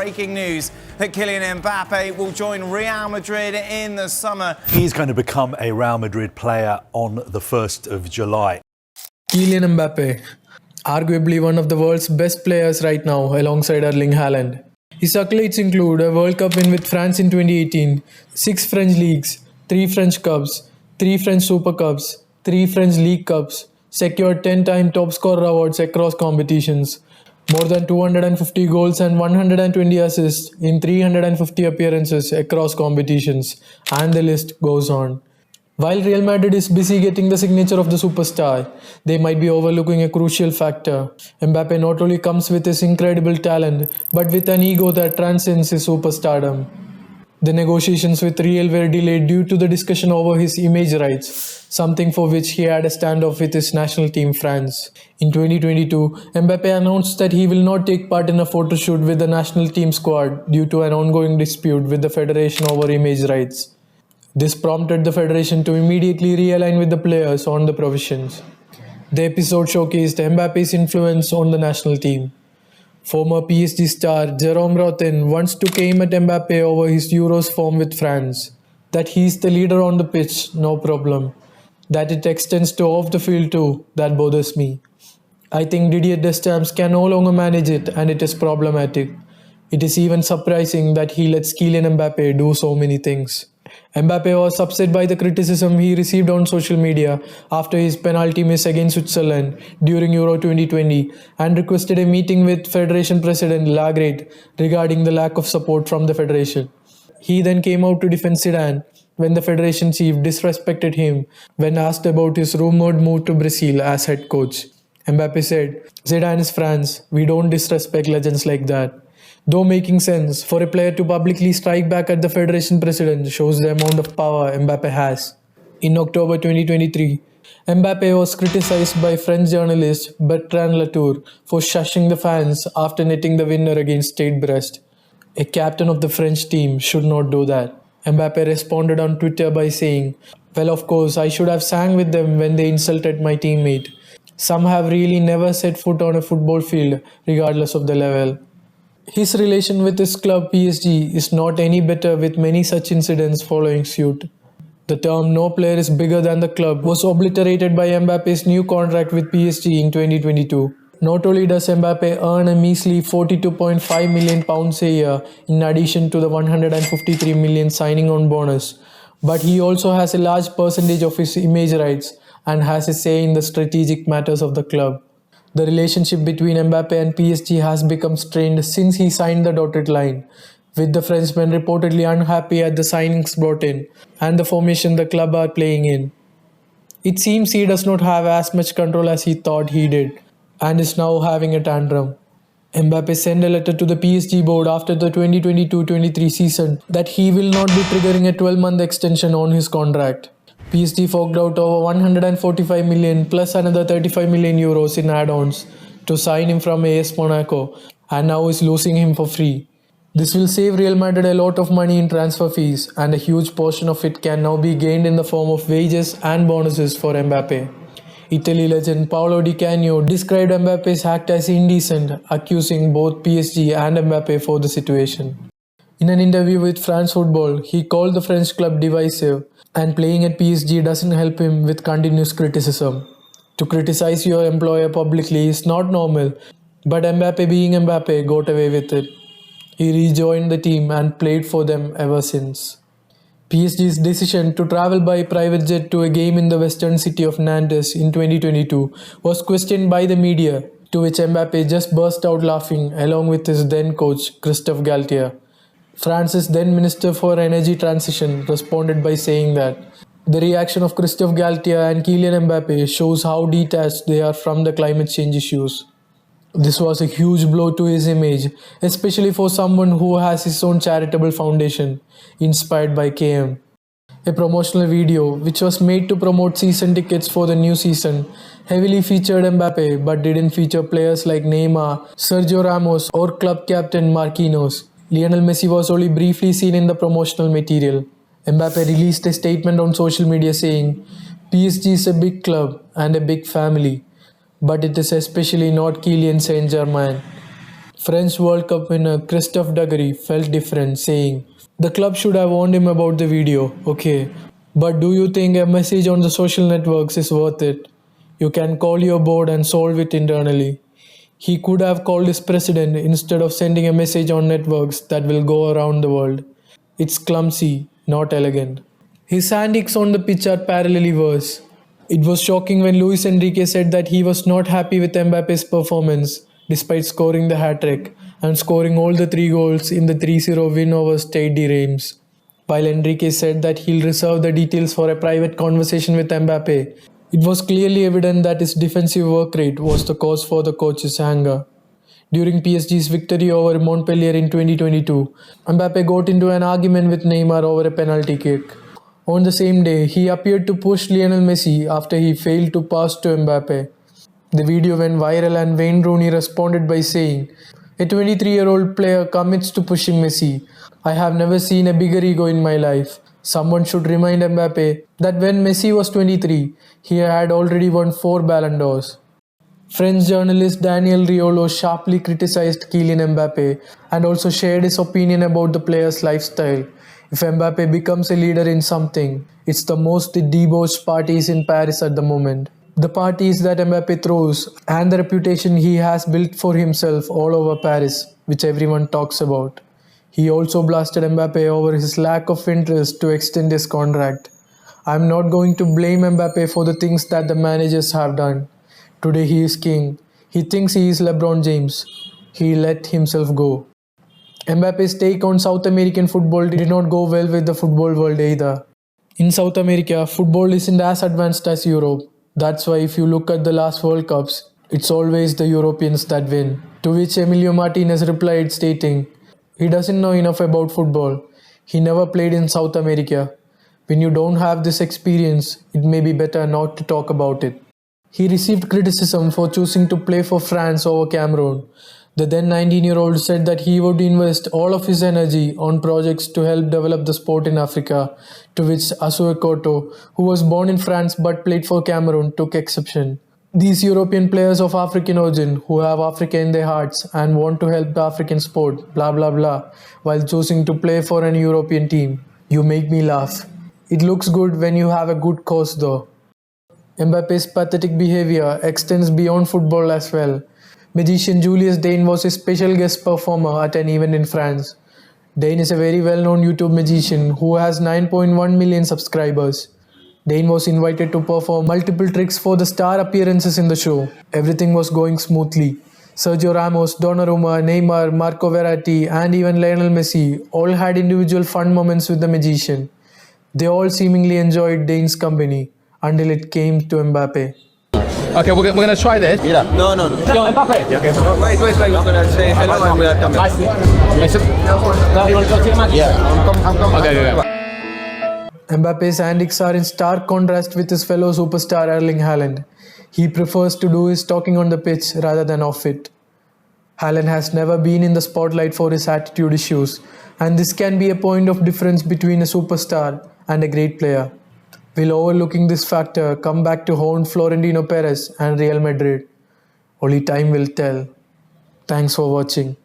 breaking news that Kylian Mbappe will join Real Madrid in the summer. He's going to become a Real Madrid player on the 1st of July. Kylian Mbappe, arguably one of the world's best players right now alongside Erling Haaland. His accolades include a World Cup win with France in 2018, 6 French leagues, 3 French Cups, 3 French Super Cups, 3 French League Cups, secured 10-time top scorer awards across competitions, more than 250 goals and 120 assists in 350 appearances across competitions, and the list goes on. While Real Madrid is busy getting the signature of the superstar, they might be overlooking a crucial factor. Mbappe not only comes with his incredible talent, but with an ego that transcends his superstardom. The negotiations with Real were delayed due to the discussion over his image rights, something for which he had a standoff with his national team France. In 2022, Mbappe announced that he will not take part in a photo shoot with the national team squad due to an ongoing dispute with the federation over image rights. This prompted the federation to immediately realign with the players on the provisions. The episode showcased Mbappe's influence on the national team. Former PSG star Jerome Rotten once took aim at Mbappe over his Euros form with France. That he's the leader on the pitch, no problem. That it extends to off the field too, that bothers me. I think Didier Deschamps can no longer manage it, and it is problematic. It is even surprising that he lets Kylian Mbappe do so many things. Mbappe was upset by the criticism he received on social media after his penalty miss against Switzerland during Euro 2020 and requested a meeting with Federation President Lagrade regarding the lack of support from the Federation. He then came out to defend Zidane when the Federation chief disrespected him when asked about his rumored move to Brazil as head coach. Mbappe said, "Zidane is France, we don't disrespect legends like that." Though making sense, for a player to publicly strike back at the Federation President shows the amount of power Mbappe has. In October 2023, Mbappe was criticized by French journalist Bertrand Latour for shushing the fans after netting the winner against Stade Brest. A captain of the French team should not do that. Mbappe responded on Twitter by saying, "Well, of course, I should have sang with them when they insulted my teammate. Some have really never set foot on a football field, regardless of the level." His relation with his club PSG is not any better, with many such incidents following suit. The term "no player is bigger than the club" was obliterated by Mbappe's new contract with PSG in 2022. Not only does Mbappe earn a measly £42.5 million a year in addition to the £153 million signing on bonus, but he also has a large percentage of his image rights and has a say in the strategic matters of the club. The relationship between Mbappe and PSG has become strained since he signed the dotted line, with the Frenchman reportedly unhappy at the signings brought in and the formation the club are playing in. It seems he does not have as much control as he thought he did, and is now having a tantrum. Mbappe sent a letter to the PSG board after the 2022-23 season that he will not be triggering a 12-month extension on his contract. PSG forked out over 145 million plus another 35 million euros in add-ons to sign him from AS Monaco, and now is losing him for free. This will save Real Madrid a lot of money in transfer fees, and a huge portion of it can now be gained in the form of wages and bonuses for Mbappe. Italy legend Paolo Di Canio described Mbappe's act as indecent, accusing both PSG and Mbappe for the situation. In an interview with France Football, he called the French club divisive, and playing at PSG doesn't help him with continuous criticism. To criticize your employer publicly is not normal, but Mbappe, being Mbappe, got away with it. He rejoined the team and played for them ever since. PSG's decision to travel by private jet to a game in the western city of Nantes in 2022 was questioned by the media, to which Mbappe just burst out laughing along with his then coach Christophe Galtier. France's then Minister for Energy Transition responded by saying that the reaction of Christophe Galtier and Kylian Mbappe shows how detached they are from the climate change issues. This was a huge blow to his image, especially for someone who has his own charitable foundation, inspired by KM. A promotional video, which was made to promote season tickets for the new season, heavily featured Mbappe but didn't feature players like Neymar, Sergio Ramos or club captain Marquinhos. Lionel Messi was only briefly seen in the promotional material. Mbappe released a statement on social media saying, "PSG is a big club and a big family, but it is especially not Kylian Saint-Germain. French World Cup winner Christophe Dugarry felt different, saying, "The club should have warned him about the video, okay. But do you think a message on the social networks is worth it? You can call your board and solve it internally." He could have called his president instead of sending a message on networks that will go around the world. It's clumsy, not elegant. His antics on the pitch are parallelly worse. It was shocking when Luis Enrique said that he was not happy with Mbappe's performance despite scoring the hat-trick and scoring all the 3 goals in the 3-0 win over Stade de Reims. While Enrique said that he'll reserve the details for a private conversation with Mbappe, it was clearly evident that his defensive work rate was the cause for the coach's anger. During PSG's victory over Montpellier in 2022, Mbappe got into an argument with Neymar over a penalty kick. On the same day, he appeared to push Lionel Messi after he failed to pass to Mbappe. The video went viral and Wayne Rooney responded by saying, "A 23-year-old player commits to pushing Messi. I have never seen a bigger ego in my life. Someone should remind Mbappe that when Messi was 23, he had already won 4 Ballon d'Ors." French journalist Daniel Riolo sharply criticized Kylian Mbappe and also shared his opinion about the player's lifestyle. If Mbappe becomes a leader in something, it's the most debauched parties in Paris at the moment. The parties that Mbappe throws and the reputation he has built for himself all over Paris, which everyone talks about. He also blasted Mbappe over his lack of interest to extend his contract. "I'm not going to blame Mbappe for the things that the managers have done. Today he is king. He thinks he is LeBron James. He let himself go." Mbappe's take on South American football did not go well with the football world either. In South America, football isn't as advanced as Europe. That's why if you look at the last World Cups, it's always the Europeans that win. To which Emilio Martinez replied stating, "He doesn't know enough about football. He never played in South America. When you don't have this experience, it may be better not to talk about it." He received criticism for choosing to play for France over Cameroon. The then 19-year-old said that he would invest all of his energy on projects to help develop the sport in Africa, to which Asue Koto, who was born in France but played for Cameroon, took exception. These European players of African origin who have Africa in their hearts and want to help the African sport, blah blah blah, while choosing to play for an European team. You make me laugh. It looks good when you have a good cause though. Mbappe's pathetic behavior extends beyond football as well. Magician Julius Dane was a special guest performer at an event in France. Dane is a very well-known YouTube magician who has 9.1 million subscribers. Dane was invited to perform multiple tricks for the star appearances in the show. Everything was going smoothly. Sergio Ramos, Donnarumma, Neymar, Marco Verratti and even Lionel Messi all had individual fun moments with the magician. They all seemingly enjoyed Dane's company until it came to Mbappe. Okay, we're going to try this. Mira, no. Yo, Mbappe. Wait. I'm gonna say hello and we'll come back. No, you want to go to the match? Yeah, I'm coming. Okay. Mbappe's antics are in stark contrast with his fellow superstar Erling Haaland. He prefers to do his talking on the pitch rather than off it. Haaland has never been in the spotlight for his attitude issues, and this can be a point of difference between a superstar and a great player. Will overlooking this factor come back to haunt Florentino Perez and Real Madrid? Only time will tell. Thanks for watching.